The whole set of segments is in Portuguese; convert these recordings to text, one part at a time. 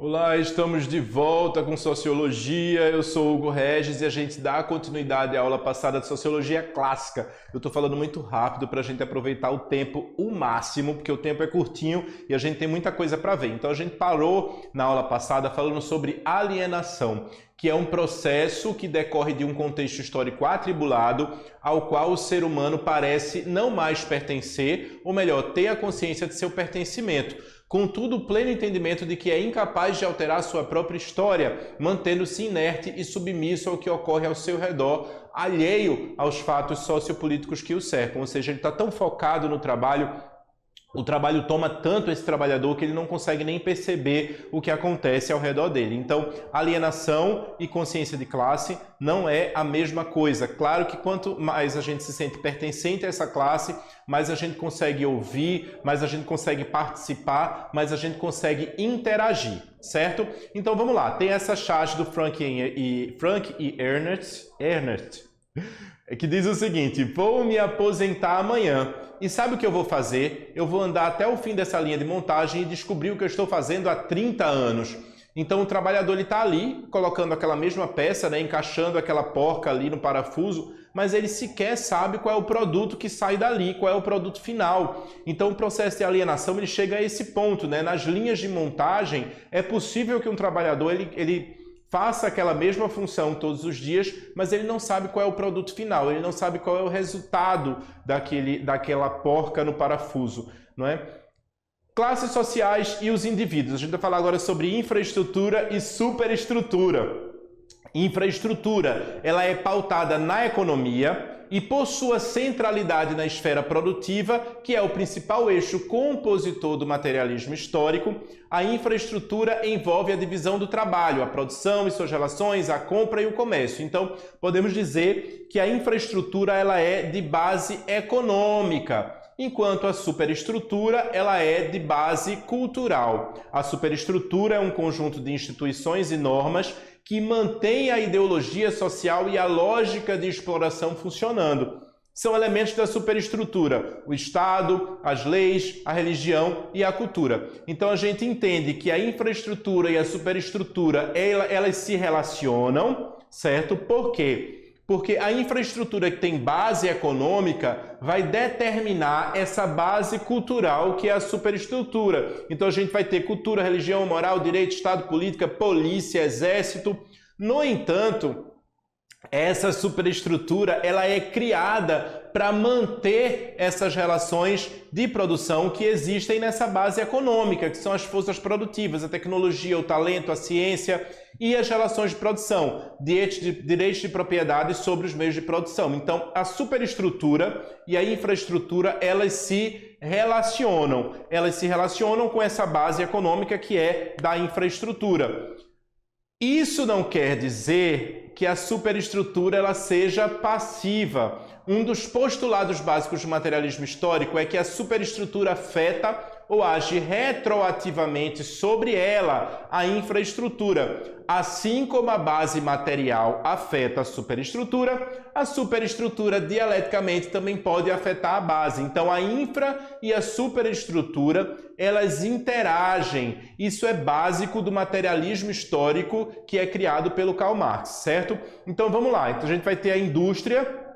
Olá, estamos de volta com Sociologia. Eu sou Hugo Regis e a gente dá continuidade à aula passada de Sociologia Clássica. Eu estou falando muito rápido para a gente aproveitar o tempo o máximo, porque o tempo é curtinho e a gente tem muita coisa para ver. Então a gente parou na aula passada falando sobre alienação, que é um processo que decorre de um contexto histórico atribulado ao qual o ser humano parece não mais pertencer, ou melhor, ter a consciência de seu pertencimento. Contudo, o pleno entendimento de que é incapaz de alterar sua própria história, mantendo-se inerte e submisso ao que ocorre ao seu redor, alheio aos fatos sociopolíticos que o cercam. Ou seja, ele está tão focado no trabalho, o trabalho toma tanto esse trabalhador que ele não consegue nem perceber o que acontece ao redor dele. Então, alienação e consciência de classe não é a mesma coisa. Claro que quanto mais a gente se sente pertencente a essa classe, mais a gente consegue ouvir, mais a gente consegue participar, mais a gente consegue interagir, certo? Então vamos lá, tem essa charge do Frank e Ernest, que diz o seguinte: vou me aposentar amanhã. E sabe o que eu vou fazer? Eu vou andar até o fim dessa linha de montagem e descobrir o que eu estou fazendo há 30 anos. Então o trabalhador está ali, colocando aquela mesma peça, né, encaixando aquela porca ali no parafuso, mas ele sequer sabe qual é o produto que sai dali, qual é o produto final. Então o processo de alienação ele chega a esse ponto, né? Nas linhas de montagem é possível que um trabalhador ele faça aquela mesma função todos os dias, mas ele não sabe qual é o produto final, ele não sabe qual é o resultado daquela porca no parafuso, não é? Classes sociais e os indivíduos. A gente vai falar agora sobre infraestrutura e superestrutura. Infraestrutura, ela é pautada na economia e por sua centralidade na esfera produtiva, que é o principal eixo compositor do materialismo histórico, a infraestrutura envolve a divisão do trabalho, a produção e suas relações, a compra e o comércio. Então, podemos dizer que a infraestrutura ela é de base econômica, enquanto a superestrutura ela é de base cultural. A superestrutura é um conjunto de instituições e normas que mantém a ideologia social e a lógica de exploração funcionando. São elementos da superestrutura: o Estado, as leis, a religião e a cultura. Então a gente entende que a infraestrutura e a superestrutura elas se relacionam, certo? Por quê? Porque a infraestrutura que tem base econômica vai determinar essa base cultural que é a superestrutura. Então a gente vai ter cultura, religião, moral, direito, Estado, política, polícia, exército. No entanto, essa superestrutura ela é criada para manter essas relações de produção que existem nessa base econômica, que são as forças produtivas, a tecnologia, o talento, a ciência e as relações de produção, direitos de propriedade sobre os meios de produção. Então, a superestrutura e a infraestrutura, elas se relacionam com essa base econômica que é da infraestrutura. Isso não quer dizer que a superestrutura ela seja passiva. Um dos postulados básicos do materialismo histórico é que a superestrutura afeta ou age retroativamente sobre ela, a infraestrutura. Assim como a base material afeta a superestrutura dialeticamente também pode afetar a base. Então a infra e a superestrutura, elas interagem. Isso é básico do materialismo histórico que é criado pelo Karl Marx, certo? Então vamos lá. Então a gente vai ter a indústria.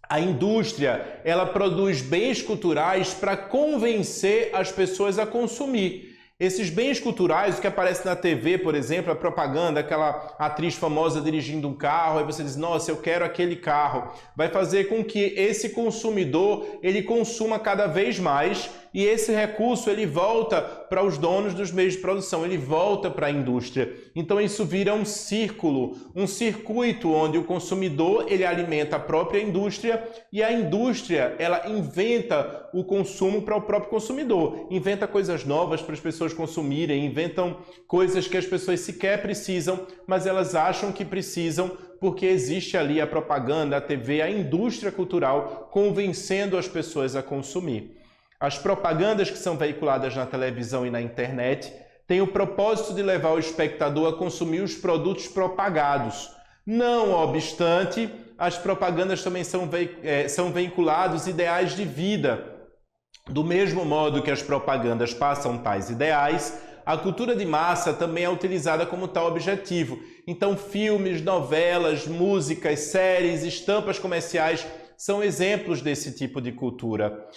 A indústria, ela produz bens culturais para convencer as pessoas a consumir. Esses bens culturais, o que aparece na TV, por exemplo, a propaganda, aquela atriz famosa dirigindo um carro, aí você diz, nossa, eu quero aquele carro. Vai fazer com que esse consumidor, ele consuma cada vez mais e esse recurso, ele volta para os donos dos meios de produção, ele volta para a indústria. Então isso vira um círculo, um circuito onde o consumidor, ele alimenta a própria indústria e a indústria, ela inventa o consumo para o próprio consumidor, inventa coisas novas para as pessoas consumirem, inventam coisas que as pessoas sequer precisam, mas elas acham que precisam porque existe ali a propaganda, a TV, a indústria cultural convencendo as pessoas a consumir. As propagandas que são veiculadas na televisão e na internet têm o propósito de levar o espectador a consumir os produtos propagados. Não obstante, as propagandas também são veiculados ideais de vida. Do mesmo modo que as propagandas passam tais ideais, a cultura de massa também é utilizada como tal objetivo. Então, filmes, novelas, músicas, séries, estampas comerciais são exemplos desse tipo de cultura.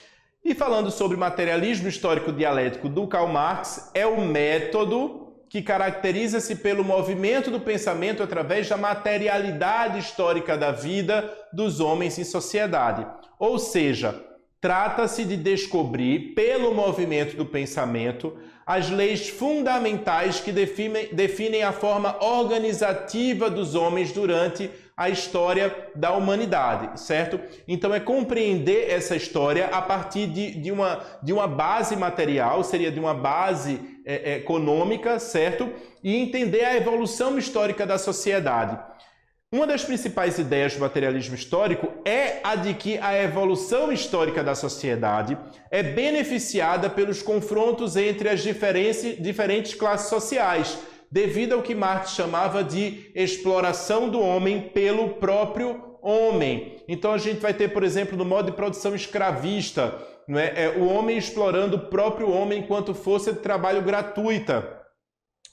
E falando sobre materialismo histórico dialético do Karl Marx, é o método que caracteriza-se pelo movimento do pensamento através da materialidade histórica da vida dos homens em sociedade. Ou seja, trata-se de descobrir, pelo movimento do pensamento, as leis fundamentais que definem a forma organizativa dos homens durante a história da humanidade, certo? Então é compreender essa história a partir de uma base material, seria de uma base econômica, certo? E entender a evolução histórica da sociedade. Uma das principais ideias do materialismo histórico é a de que a evolução histórica da sociedade é beneficiada pelos confrontos entre as diferentes classes sociais, devido ao que Marx chamava de exploração do homem pelo próprio homem. Então a gente vai ter, por exemplo, no modo de produção escravista, não é? O homem explorando o próprio homem enquanto força de trabalho gratuita.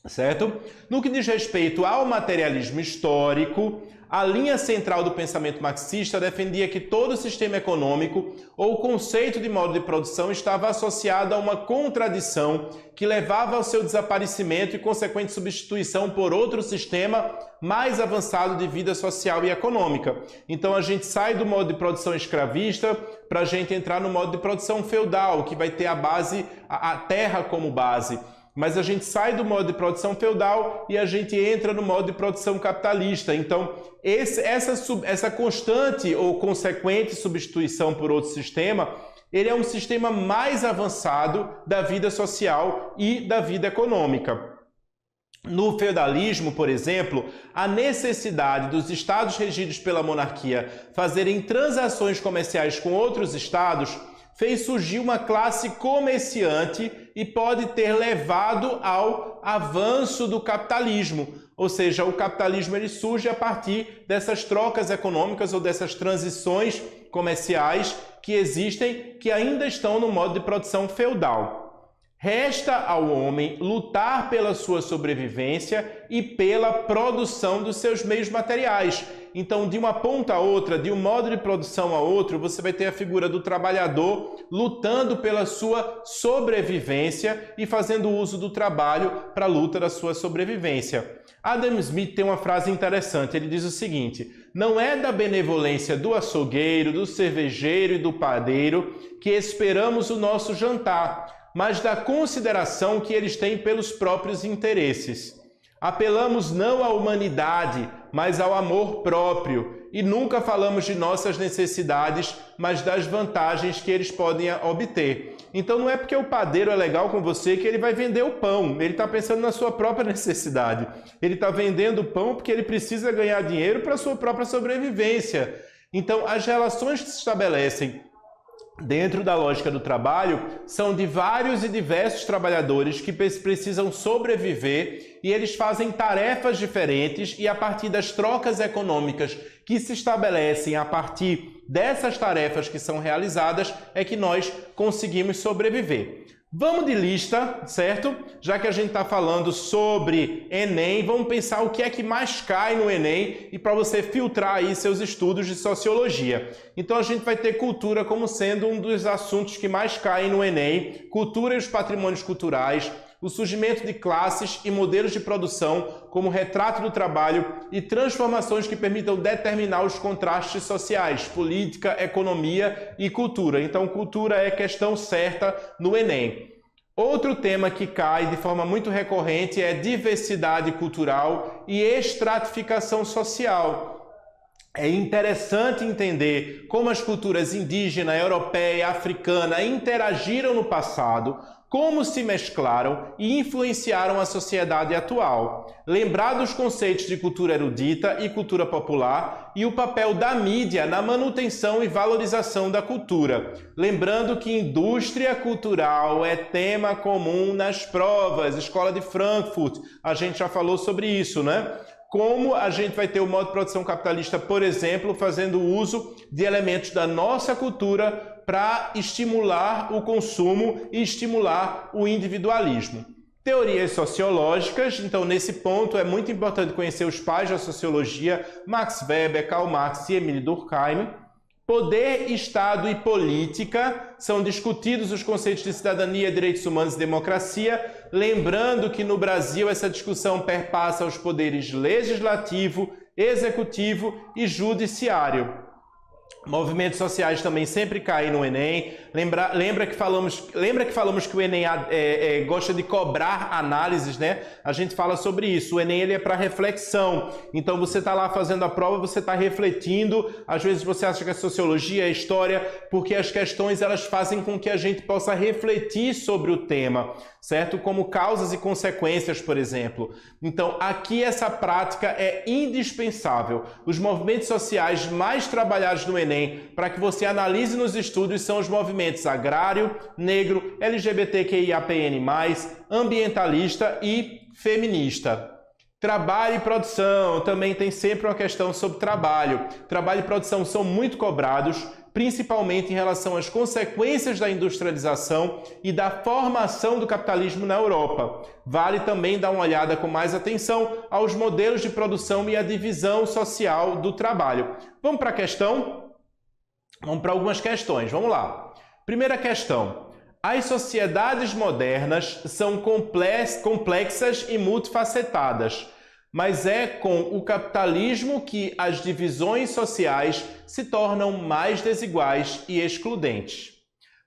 Certo? No que diz respeito ao materialismo histórico, a linha central do pensamento marxista defendia que todo sistema econômico ou conceito de modo de produção estava associado a uma contradição que levava ao seu desaparecimento e consequente substituição por outro sistema mais avançado de vida social e econômica. Então a gente sai do modo de produção escravista para a gente entrar no modo de produção feudal, que vai ter a base, a terra como base. Mas a gente sai do modo de produção feudal e a gente entra no modo de produção capitalista. Então, essa constante ou consequente substituição por outro sistema, ele é um sistema mais avançado da vida social e da vida econômica. No feudalismo, por exemplo, a necessidade dos estados regidos pela monarquia fazerem transações comerciais com outros estados fez surgir uma classe comerciante e pode ter levado ao avanço do capitalismo. Ou seja, o capitalismo ele surge a partir dessas trocas econômicas ou dessas transições comerciais que existem, que ainda estão no modo de produção feudal. Resta ao homem lutar pela sua sobrevivência e pela produção dos seus meios materiais. Então, de uma ponta a outra, de um modo de produção a outro, você vai ter a figura do trabalhador lutando pela sua sobrevivência e fazendo uso do trabalho para a luta da sua sobrevivência. Adam Smith tem uma frase interessante, ele diz o seguinte: não é da benevolência do açougueiro, do cervejeiro e do padeiro que esperamos o nosso jantar, mas da consideração que eles têm pelos próprios interesses. Apelamos não à humanidade, mas ao amor próprio, e nunca falamos de nossas necessidades, mas das vantagens que eles podem obter. Então não é porque o padeiro é legal com você que ele vai vender o pão, ele está pensando na sua própria necessidade. Ele está vendendo o pão porque ele precisa ganhar dinheiro para a sua própria sobrevivência. Então as relações que se estabelecem dentro da lógica do trabalho são de vários e diversos trabalhadores que precisam sobreviver e eles fazem tarefas diferentes e a partir das trocas econômicas que se estabelecem a partir dessas tarefas que são realizadas é que nós conseguimos sobreviver. Vamos de lista, certo? Já que a gente está falando sobre Enem, vamos pensar o que é que mais cai no Enem e para você filtrar aí seus estudos de sociologia. Então a gente vai ter cultura como sendo um dos assuntos que mais caem no Enem, cultura e os patrimônios culturais, o surgimento de classes e modelos de produção como retrato do trabalho e transformações que permitam determinar os contrastes sociais, política, economia e cultura. Então, cultura é questão certa no Enem. Outro tema que cai de forma muito recorrente é diversidade cultural e estratificação social. É interessante entender como as culturas indígena, europeia e africana interagiram no passado, como se mesclaram e influenciaram a sociedade atual. Lembrar dos conceitos de cultura erudita e cultura popular e o papel da mídia na manutenção e valorização da cultura. Lembrando que indústria cultural é tema comum nas provas, Escola de Frankfurt, a gente já falou sobre isso, né? Como a gente vai ter o modo de produção capitalista, por exemplo, fazendo uso de elementos da nossa cultura para estimular o consumo e estimular o individualismo. Teorias sociológicas, então nesse ponto é muito importante conhecer os pais da sociologia, Max Weber, Karl Marx e Emile Durkheim. Poder, Estado e política, são discutidos os conceitos de cidadania, direitos humanos e democracia, lembrando que no Brasil essa discussão perpassa os poderes legislativo, executivo e judiciário. Movimentos sociais também sempre caem no Enem. Lembra que falamos que o Enem gosta de cobrar análises, né? A gente fala sobre isso. O Enem ele é para reflexão. Então você está lá fazendo a prova, você está refletindo. Às vezes você acha que é sociologia, é história, porque as questões elas fazem com que a gente possa refletir sobre o tema, certo? Como causas e consequências, por exemplo. Então aqui essa prática é indispensável. Os movimentos sociais mais trabalhados no Enem para que você analise nos estudos são os movimentos agrário, negro, LGBTQIAPN+, ambientalista e feminista. Trabalho e produção, também tem sempre uma questão sobre trabalho. Trabalho e produção são muito cobrados, principalmente em relação às consequências da industrialização e da formação do capitalismo na Europa. Vale também dar uma olhada com mais atenção aos modelos de produção e a divisão social do trabalho. Vamos para a questão? Vamos para algumas questões, vamos lá. Primeira questão. As sociedades modernas são complexas e multifacetadas, mas é com o capitalismo que as divisões sociais se tornam mais desiguais e excludentes.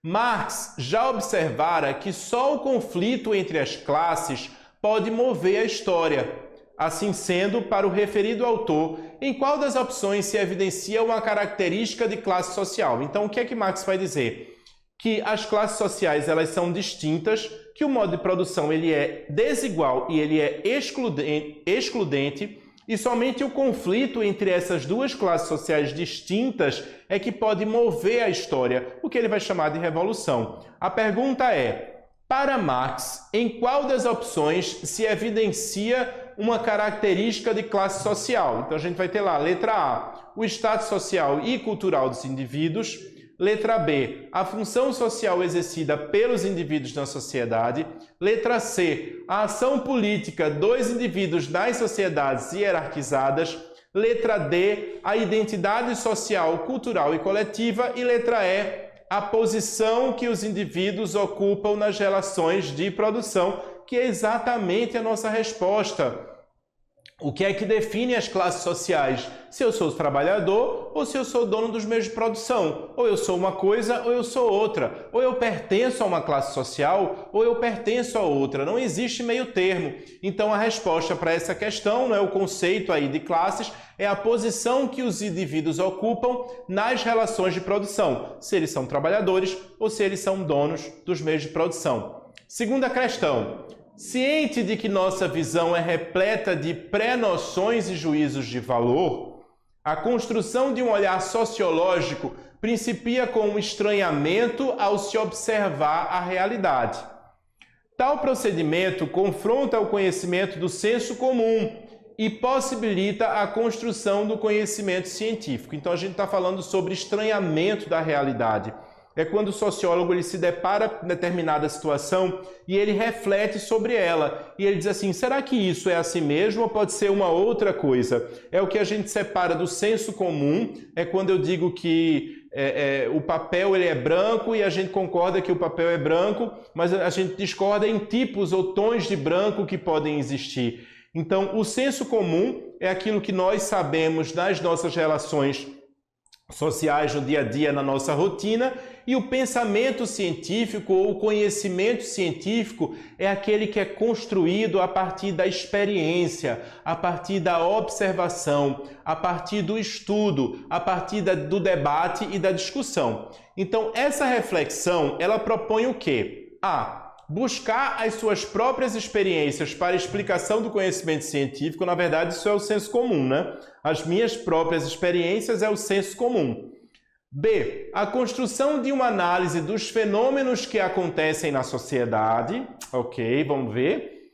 Marx já observara que só o conflito entre as classes pode mover a história. Assim sendo, para o referido autor, em qual das opções se evidencia uma característica de classe social? Então, o que é que Marx vai dizer? Que as classes sociais elas são distintas, que o modo de produção ele é desigual e ele é excludente, e somente o conflito entre essas duas classes sociais distintas é que pode mover a história, o que ele vai chamar de revolução. A pergunta é, para Marx, em qual das opções se evidencia uma característica de classe social? Então a gente vai ter lá, letra A, o status social e cultural dos indivíduos. Letra B, a função social exercida pelos indivíduos na sociedade. Letra C, a ação política dos indivíduos nas sociedades hierarquizadas. Letra D, a identidade social, cultural e coletiva. E letra E, a posição que os indivíduos ocupam nas relações de produção, que é exatamente a nossa resposta. O que é que define as classes sociais? Se eu sou trabalhador ou se eu sou dono dos meios de produção. Ou eu sou uma coisa ou eu sou outra. Ou eu pertenço a uma classe social ou eu pertenço a outra. Não existe meio termo. Então a resposta para essa questão, o conceito aí de classes, é a posição que os indivíduos ocupam nas relações de produção. Se eles são trabalhadores ou se eles são donos dos meios de produção. Segunda questão. Ciente de que nossa visão é repleta de pré-noções e juízos de valor, a construção de um olhar sociológico principia com um estranhamento ao se observar a realidade. Tal procedimento confronta o conhecimento do senso comum e possibilita a construção do conhecimento científico. Então a gente está falando sobre estranhamento da realidade. É quando o sociólogo ele se depara com determinada situação e ele reflete sobre ela. E ele diz assim, será que isso é assim mesmo ou pode ser uma outra coisa? É o que a gente separa do senso comum, é quando eu digo que o papel ele é branco e a gente concorda que o papel é branco, mas a gente discorda em tipos ou tons de branco que podem existir. Então, o senso comum é aquilo que nós sabemos nas nossas relações sociais no dia a dia, na nossa rotina, e o pensamento científico ou o conhecimento científico é aquele que é construído a partir da experiência, a partir da observação, a partir do estudo, a partir do debate e da discussão. Então, essa reflexão, ela propõe o quê? Buscar as suas próprias experiências para a explicação do conhecimento científico. Na verdade, isso é o senso comum, né? As minhas próprias experiências é o senso comum. B. A construção de uma análise dos fenômenos que acontecem na sociedade. Ok, vamos ver.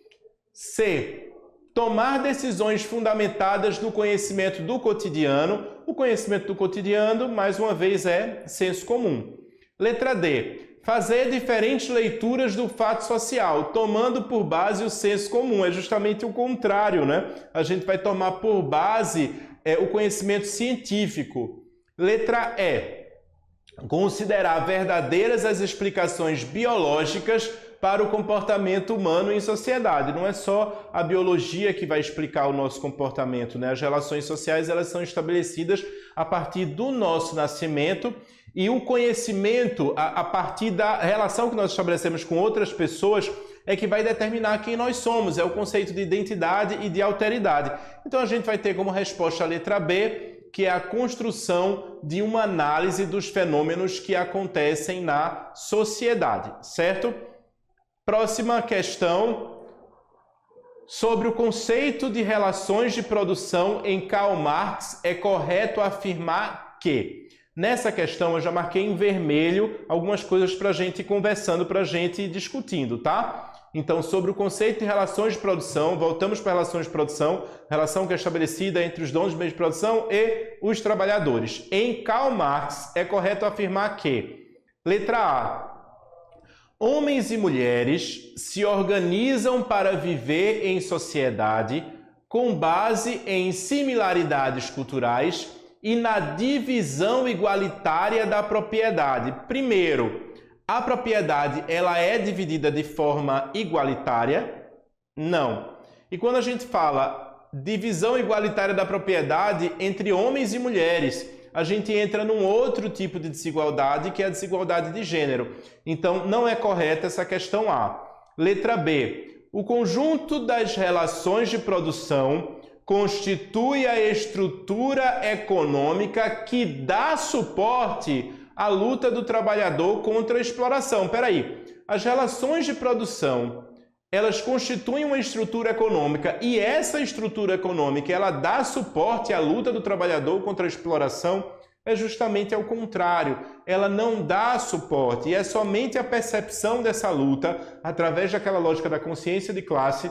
C. Tomar decisões fundamentadas no conhecimento do cotidiano. O conhecimento do cotidiano, mais uma vez, é senso comum. Letra D. fazer diferentes leituras do fato social, tomando por base o senso comum. É justamente o contrário, né? A gente vai tomar por base o conhecimento científico. Letra E. Considerar verdadeiras as explicações biológicas para o comportamento humano em sociedade. Não é só a biologia que vai explicar o nosso comportamento, né? As relações sociais, elas são estabelecidas a partir do nosso nascimento e o conhecimento a partir da relação que nós estabelecemos com outras pessoas é que vai determinar quem nós somos. É o conceito de identidade e de alteridade. Então a gente vai ter como resposta a letra B, que é a construção de uma análise dos fenômenos que acontecem na sociedade, certo? Próxima questão, sobre o conceito de relações de produção em Karl Marx, é correto afirmar que... Nessa questão eu já marquei em vermelho algumas coisas para a gente ir conversando, para a gente ir discutindo, tá? Então, sobre o conceito de relações de produção, voltamos para relações de produção, relação que é estabelecida entre os donos de meios de produção e os trabalhadores. Em Karl Marx, é correto afirmar que, letra A, homens e mulheres se organizam para viver em sociedade com base em similaridades culturais e na divisão igualitária da propriedade. Primeiro, a propriedade ela é dividida de forma igualitária? Não. E quando a gente fala divisão igualitária da propriedade entre homens e mulheres, a gente entra num outro tipo de desigualdade, que é a desigualdade de gênero. Então, não é correta essa questão A. Letra B. O conjunto das relações de produção constitui a estrutura econômica que dá suporte à luta do trabalhador contra a exploração. Peraí, as relações de produção, elas constituem uma estrutura econômica e essa estrutura econômica, ela dá suporte à luta do trabalhador contra a exploração? É justamente ao contrário, ela não dá suporte e é somente a percepção dessa luta, através daquela lógica da consciência de classe,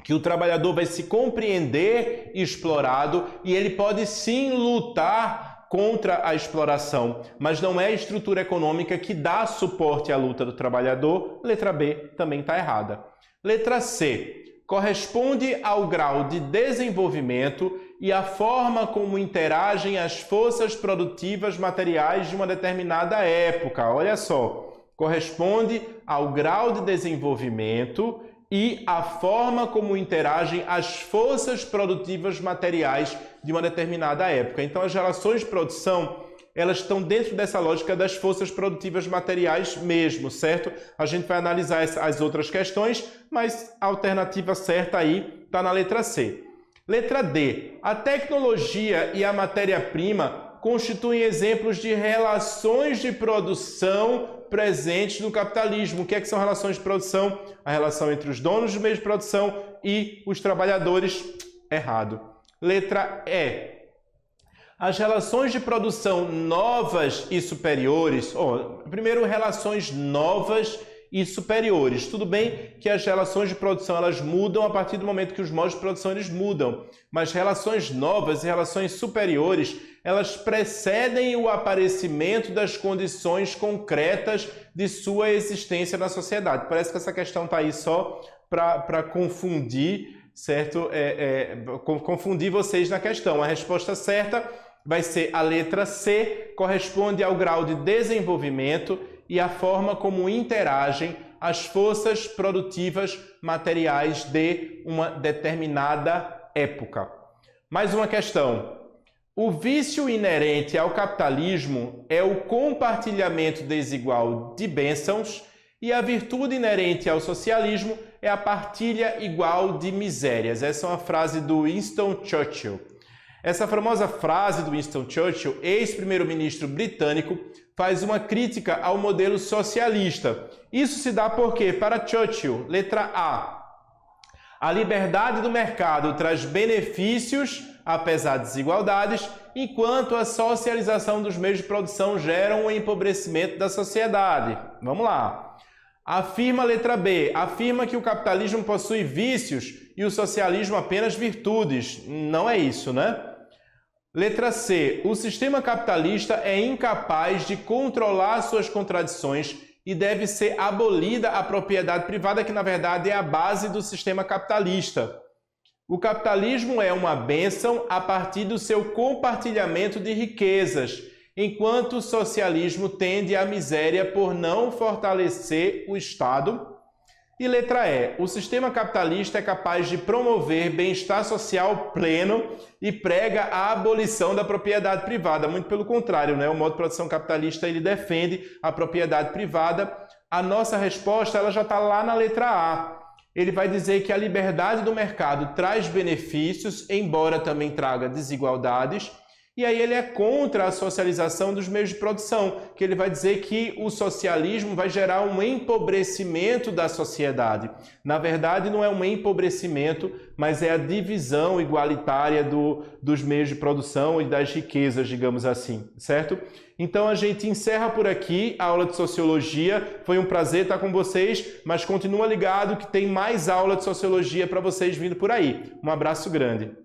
que o trabalhador vai se compreender explorado e ele pode sim lutar contra a exploração, mas não é a estrutura econômica que dá suporte à luta do trabalhador. Letra B também está errada. Letra C. Corresponde ao grau de desenvolvimento e à forma como interagem as forças produtivas materiais de uma determinada época. Olha só, corresponde ao grau de desenvolvimento e a forma como interagem as forças produtivas materiais de uma determinada época. Então, as relações de produção, elas estão dentro dessa lógica das forças produtivas materiais mesmo, certo? A gente vai analisar as outras questões, mas a alternativa certa aí está na letra C. Letra D. A tecnologia e a matéria-prima constituem exemplos de relações de produção presentes no capitalismo. O que são relações de produção? A relação entre os donos dos meios de produção e os trabalhadores. Errado. Letra E. As relações de produção novas e superiores... primeiro, relações novas e superiores. Tudo bem que as relações de produção elas mudam a partir do momento que os modos de produção eles mudam, mas relações novas e relações superiores elas precedem o aparecimento das condições concretas de sua existência na sociedade. Parece que essa questão está aí só para confundir, certo? Confundir vocês na questão. A resposta certa vai ser a letra C, corresponde ao grau de desenvolvimento e a forma como interagem as forças produtivas materiais de uma determinada época. Mais uma questão. O vício inerente ao capitalismo é o compartilhamento desigual de bênçãos e a virtude inerente ao socialismo é a partilha igual de misérias. Essa é uma frase do Winston Churchill. Essa famosa frase do Winston Churchill, ex-primeiro-ministro britânico, faz uma crítica ao modelo socialista. Isso se dá porque, para Churchill, letra A liberdade do mercado traz benefícios, apesar de desigualdades, enquanto a socialização dos meios de produção gera um empobrecimento da sociedade. Vamos lá. Afirma a letra B, afirma que o capitalismo possui vícios e o socialismo apenas virtudes. Não é isso, né? Letra C. O sistema capitalista é incapaz de controlar suas contradições e deve ser abolida a propriedade privada, que na verdade é a base do sistema capitalista. O capitalismo é uma bênção a partir do seu compartilhamento de riquezas, enquanto o socialismo tende à miséria por não fortalecer o Estado. E letra E, o sistema capitalista é capaz de promover bem-estar social pleno e prega a abolição da propriedade privada. Muito pelo contrário, né? O modo de produção capitalista ele defende a propriedade privada. A nossa resposta ela já está lá na letra A. Ele vai dizer que a liberdade do mercado traz benefícios, embora também traga desigualdades. E aí ele é contra a socialização dos meios de produção, que ele vai dizer que o socialismo vai gerar um empobrecimento da sociedade. Na verdade, não é um empobrecimento, mas é a divisão igualitária dos meios de produção e das riquezas, digamos assim, certo? Então a gente encerra por aqui a aula de Sociologia. Foi um prazer estar com vocês, mas continua ligado que tem mais aula de Sociologia para vocês vindo por aí. Um abraço grande.